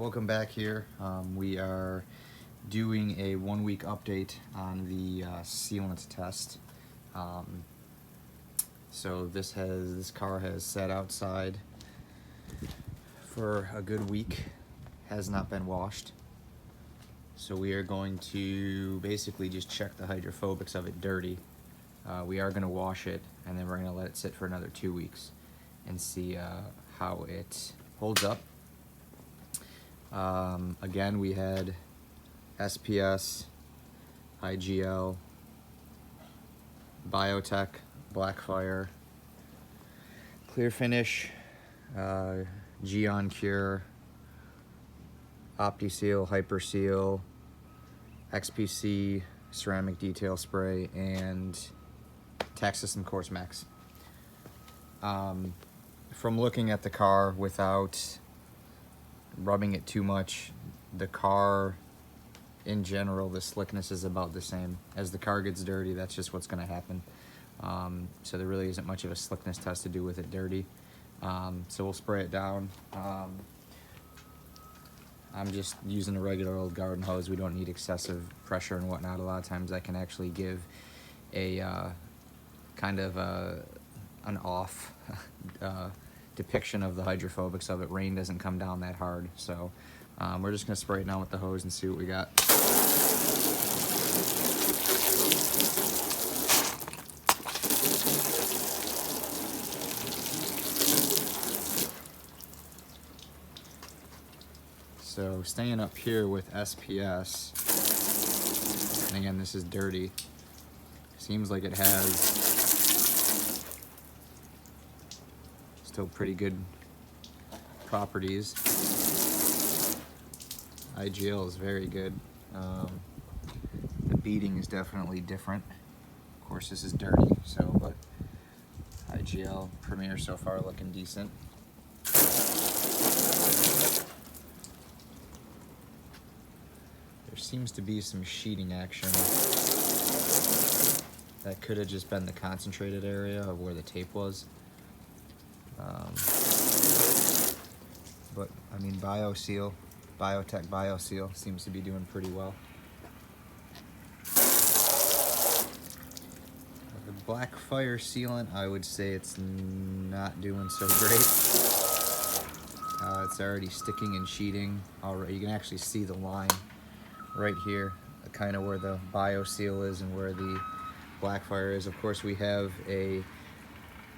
welcome back here. We are doing a 1 week update on the sealant test. So this car has sat outside for a good week, has not been washed. So we are going to basically just check the hydrophobics of it dirty. We are going to wash it, and then we're going to let it sit for another 2 weeks and see how it holds up. Again, we had SPS, IGL, Biotech, Blackfire, Clear Finish, Gyeon Cure, OptiSeal, HyperSeal, XPC, Ceramic Detail Spray, and Tax System Course Max. From looking at the car without rubbing it too much, the car in general, the slickness is about the same. As the car gets dirty, that's just what's going to happen. So there really isn't much of a slickness test to do with it dirty. So we'll spray it down. I'm just using a regular old garden hose. We don't need excessive pressure and whatnot. A lot of times I can actually give a kind of an off depiction of the hydrophobics of it. Rain doesn't come down that hard, so we're just going to spray it down with the hose and see what we got. So staying up here with SPS, and again, this is dirty. Seems like it has still pretty good properties. IGL is very good. The beading is definitely different. Of course, this is dirty, but IGL Premier so far looking decent. There seems to be some sheeting action. That could have just been the concentrated area of where the tape was. But I mean, Biotech BioSeal seems to be doing pretty well. The Blackfire sealant, I would say it's not doing so great. It's already sticking and sheeting. Already, you can actually see the line right here, kind of where the BioSeal is and where the Blackfire is. Of course, we have a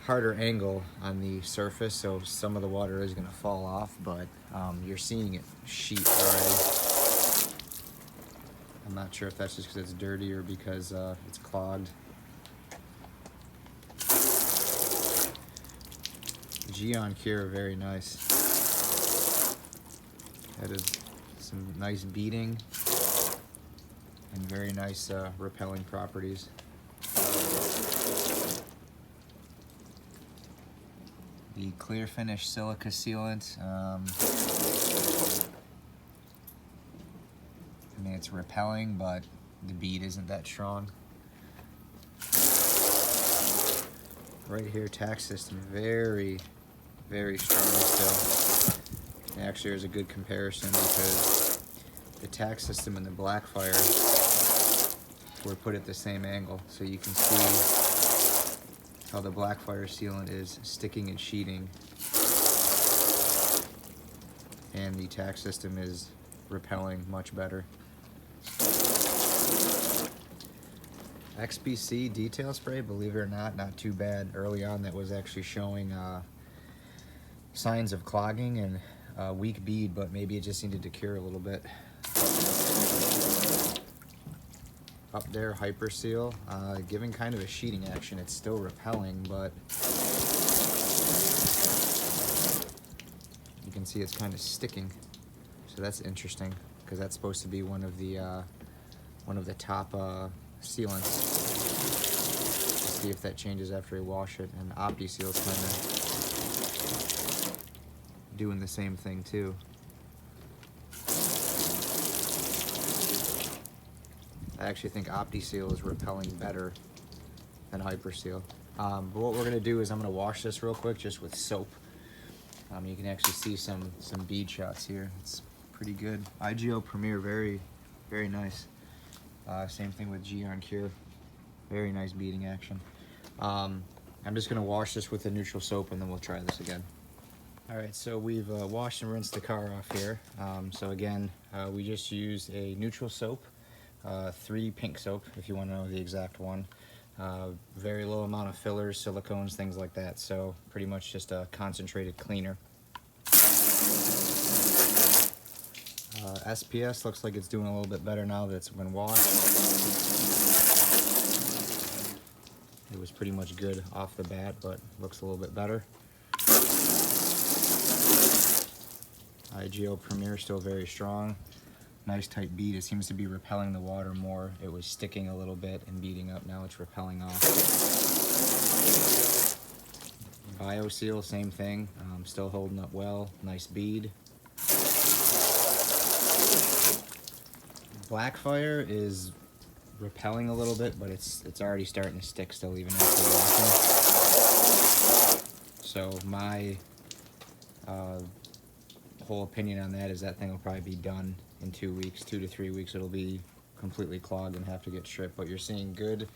harder angle on the surface, so some of the water is going to fall off, but you're seeing it sheet already. I'm not sure if that's just because it's dirty or because it's clogged. Gyeon Cure, very nice. That is some nice beading and very nice repelling properties. The Clear Finish Silica Sealant, I mean, it's repelling, but the bead isn't that strong. Right here, Tax System, very, very strong still. And actually, there's a good comparison because the Tax System and the Blackfire were put at the same angle, so you can see how the Blackfire sealant is sticking and sheeting, and the Tax System is repelling much better. XPC detail spray, believe it or not too bad. Early on, that was actually showing signs of clogging and weak bead, but maybe it just needed to cure a little bit. Up there, HyperSeal, giving kind of a sheeting action. It's still repelling, but you can see it's kind of sticking. So that's interesting because that's supposed to be one of the top sealants. Let's see if that changes after we wash it. And OptiSeal is kind of doing the same thing too. I actually think OptiSeal is repelling better than HyperSeal. But what we're gonna do is I'm gonna wash this real quick just with soap. You can actually see some bead shots here. It's pretty good. IGO Premier, very, very nice. Same thing with gyeon Cure. Very nice beading action. I'm just gonna wash this with a neutral soap and then we'll try this again. All right, so we've washed and rinsed the car off here. So again, we just used a neutral soap, 3 pink soap if you want to know the exact one. Very low amount of fillers, silicones, things like that. So pretty much just a concentrated cleaner. SPS looks like it's doing a little bit better now that it's been washed. It was pretty much good off the bat, but looks a little bit better. IGO Premier still very strong. Nice tight bead. It seems to be repelling the water more. It was sticking a little bit and beading up. Now it's repelling off. BioSeal, same thing. Still holding up well. Nice bead. Blackfire is repelling a little bit, but it's already starting to stick still even after washing. So my whole opinion on that is that thing will probably be done in 2 weeks, 2 to 3 weeks. It'll be completely clogged and have to get stripped. But you're seeing good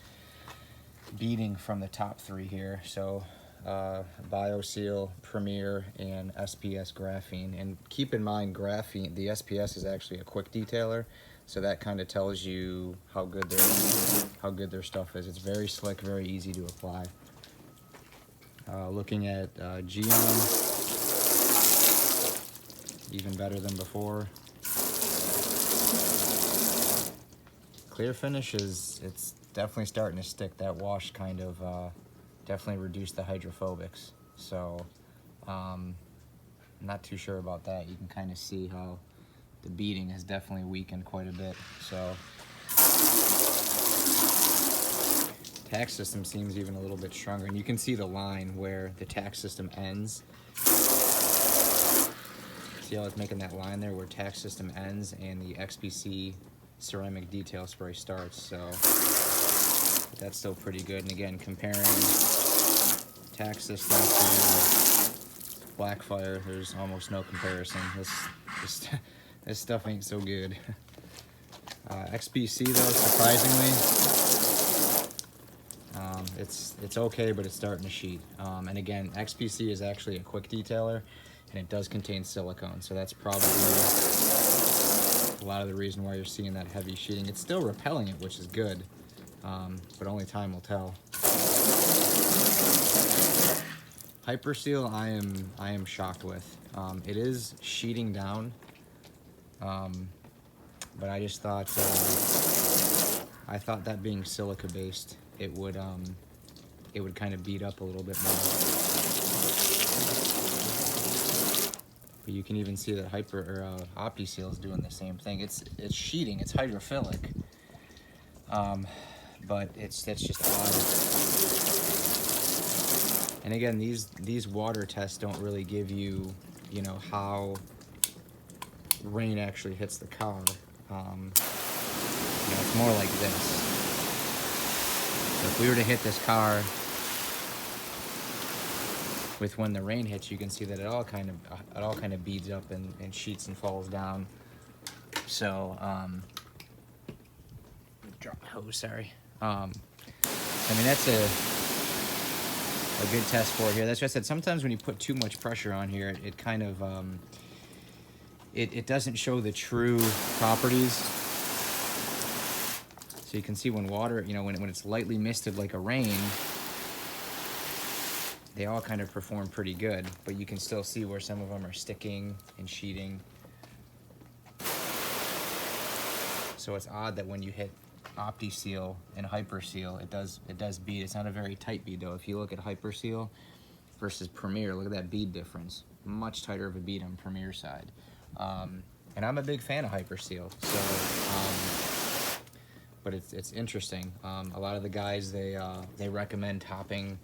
beading from the top 3 here. So BioSeal, Premier, and SPS Graphene. And keep in mind, graphene, the SPS is actually a quick detailer, so that kind of tells you how good their stuff is. It's very slick, very easy to apply. Looking at gyeon, even better than before. Clear finish it's definitely starting to stick. That wash kind of definitely reduced the hydrophobics. So I'm not too sure about that. You can kind of see how the beading has definitely weakened quite a bit. So tack system seems even a little bit stronger, and you can see the line where the tack system ends. See how it's making that line there where tack system ends and the XPC ceramic detail spray starts. So that's still pretty good. And again, comparing tack system to Blackfire, there's almost no comparison. This stuff ain't so good. XPC though, surprisingly, it's okay, but it's starting to sheet. And again, XPC is actually a quick detailer, and it does contain silicone, so that's probably a lot of the reason why you're seeing that heavy sheeting. It's still repelling it, which is good, but only time will tell. Hyperseal, I am shocked with. It is sheeting down, but I just thought that being silica based, it would kind of beat up a little bit more. But you can even see that OptiSeal is doing the same thing. It's sheeting, it's hydrophilic, but that's just odd. And again, these water tests don't really give you, how rain actually hits the car. It's more like this. So if we were to hit this car with when the rain hits, you can see that it all kind of beads up and sheets and falls down. So drop my hose, sorry. I mean, that's a good test for it here. That's what I said. Sometimes when you put too much pressure on here, it kind of it doesn't show the true properties. So you can see when water, when it's lightly misted like a rain, they all kind of perform pretty good, but you can still see where some of them are sticking and sheeting. So it's odd that when you hit OptiSeal and Hyperseal, it does bead. It's not a very tight bead though. If you look at Hyperseal versus Premier, look at that bead difference. Much tighter of a bead on Premier side. And I'm a big fan of Hyperseal. So, but it's interesting. A lot of the guys, they recommend topping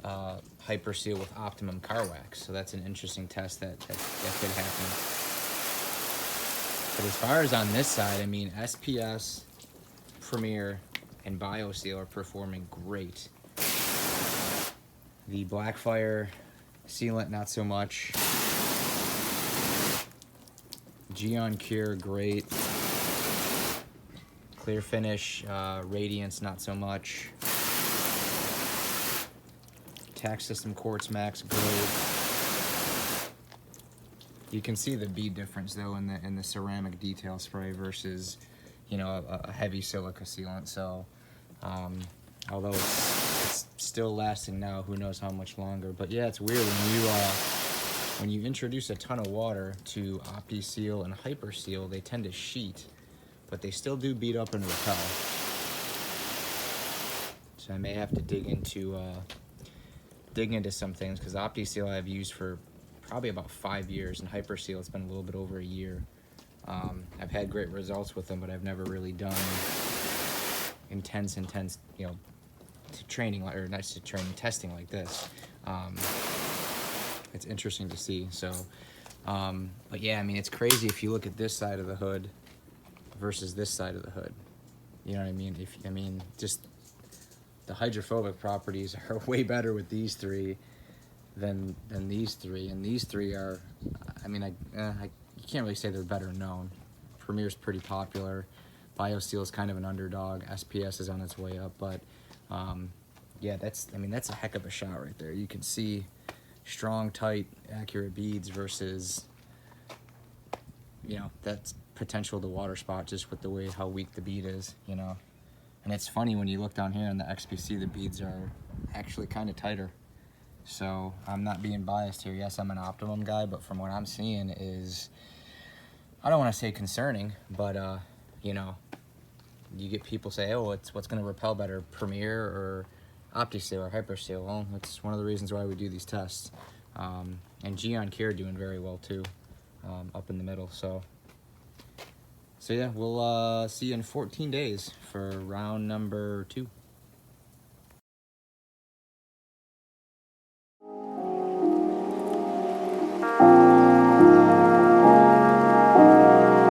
Hyperseal with Optimum car wax. So that's an interesting test that could happen. But as far as on this side, I mean, SPS, Premier, and BioSeal are performing great. The Blackfire sealant, not so much. Gyeon Cure, great. Clear finish, Radiance, not so much. Tax System Quartz Max, great. You can see the bead difference though in the ceramic detail spray versus, you know, a heavy silica sealant. So, although it's still lasting now, who knows how much longer. But yeah, it's weird when you introduce a ton of water to OptiSeal and HyperSeal, they tend to sheet, but they still do bead up and repel. So I may have to dig into some things, because OptiSeal I've used for probably about 5 years, and HyperSeal it's been a little bit over a year. I've had great results with them, but I've never really done intense, you know, training, or not to training, testing like this. It's interesting to see. So, but yeah, I mean, it's crazy if you look at this side of the hood versus this side of the hood. You know what I mean? Just the hydrophobic properties are way better with these three than these three, and these three are, I mean, you can't really say they're better known. Premier's pretty popular. BioSeal's kind of an underdog. SPS is on its way up, but yeah, that's a heck of a shot right there. You can see strong, tight, accurate beads versus, you know, that's potential to water spot just with the way how weak the bead is, you know. And it's funny when you look down here in the XPC, the beads are actually kind of tighter. So I'm not being biased here. Yes, I'm an Optimum guy, but from what I'm seeing is, I don't want to say concerning, but you know, you get people say, oh, what's going to repel better, Premier or OptiSeal or HyperSeal? Well, that's one of the reasons why we do these tests. And Gyeon Cure doing very well too, up in the middle. So yeah, we'll see you in 14 days for round number 2.